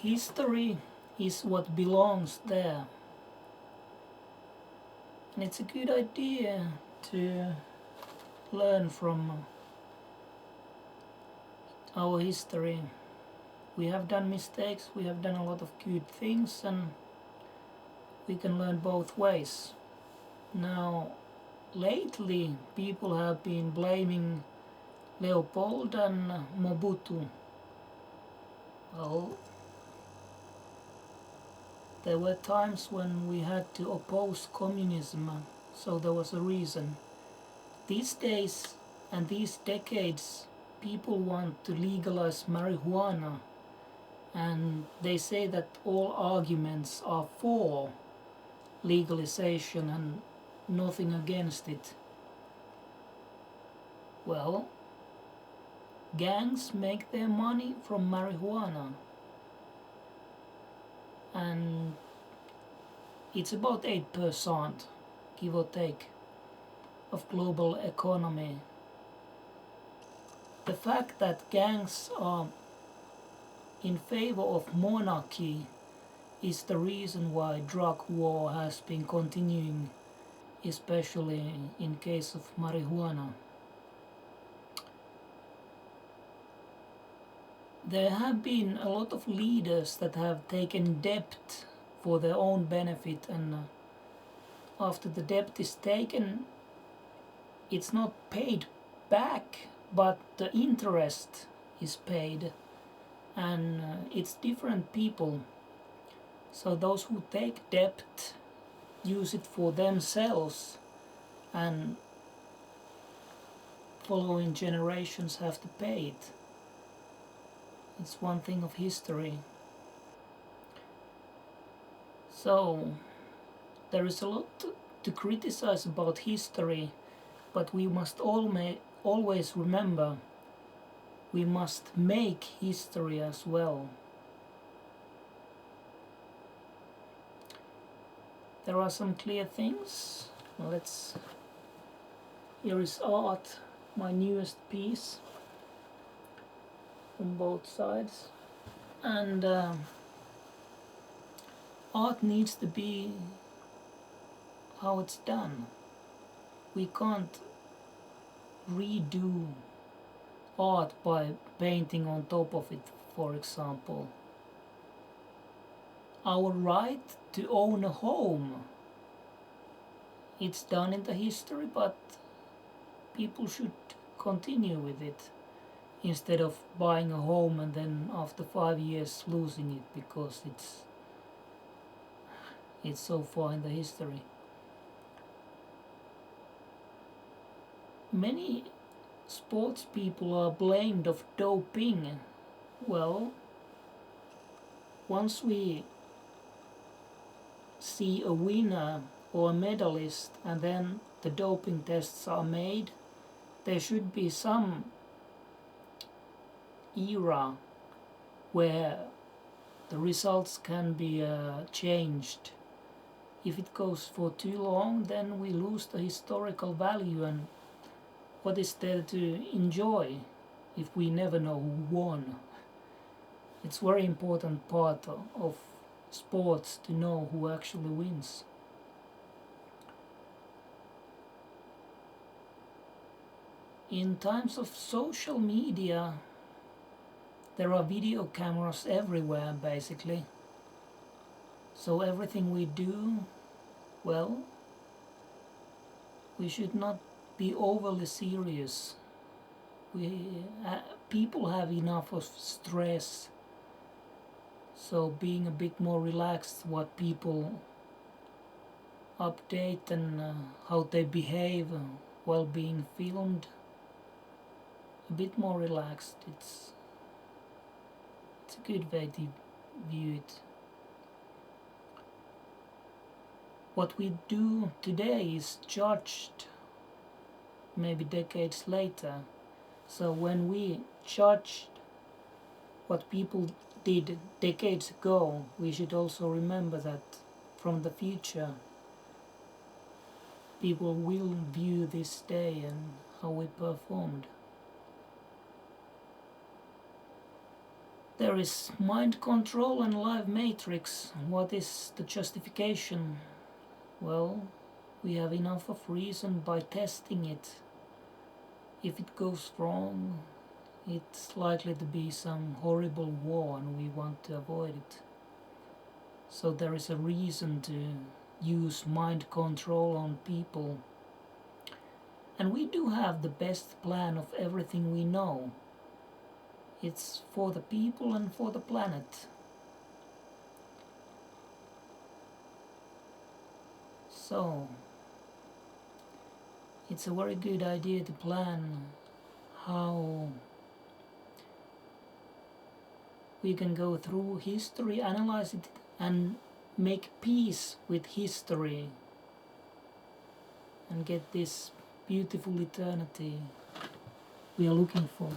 History is what belongs there, and it's a good idea to learn from our history. We have done mistakes, we have done a lot of good things, and we can learn both ways. Now, lately people have been blaming Leopold and Mobutu. Well, there were times when we had to oppose communism, so there was a reason. These days and these decades, people want to legalize marijuana, and they say that all arguments are for legalization and nothing against it. Well, gangs make their money from marijuana, and it's about 8%, give or take, of global economy. The fact that gangs are in favor of monarchy is the reason why drug war has been continuing, especially in case of marijuana. There have been a lot of leaders that have taken debt for their own benefit, and after the debt is taken, it's not paid back, but the interest is paid, and it's different people. So those who take debt use it for themselves, and following generations have to pay it. It's one thing of history. So there is a lot to criticize about history, but we must always remember we must make history as well. There are some clear things. Here is art, my newest piece, from both sides, and art needs to be how it's done. We can't redo art by painting on top of it, for example. Our right to own a home, it's done in the history, but people should continue with it instead of buying a home and then after 5 years losing it because it's so far in the history. Many sports people are blamed of doping. Well, once we see a winner or a medalist and then the doping tests are made, there should be some era where the results can be changed. If it goes for too long, then we lose the historical value, and what is there to enjoy if we never know who won? It's very important part of sports to know who actually wins. In times of social media, there are video cameras everywhere, basically. So everything we do, well, we should not be overly serious. People have enough of stress, so being a bit more relaxed what people update and how they behave while being filmed, a bit more relaxed, it's a good way to view it. What we do today is judged maybe decades later. So when we judged what people did decades ago, we should also remember that from the future people will view this day and how we performed. There is mind control and live matrix. What is the justification? Well, we have enough of reason by testing it. If it goes wrong, it's likely to be some horrible war and we want to avoid it. So there is a reason to use mind control on people. And we do have the best plan of everything we know. It's for the people and for the planet. So, it's a very good idea to plan how we can go through history, analyze it, and make peace with history and get this beautiful eternity we are looking for.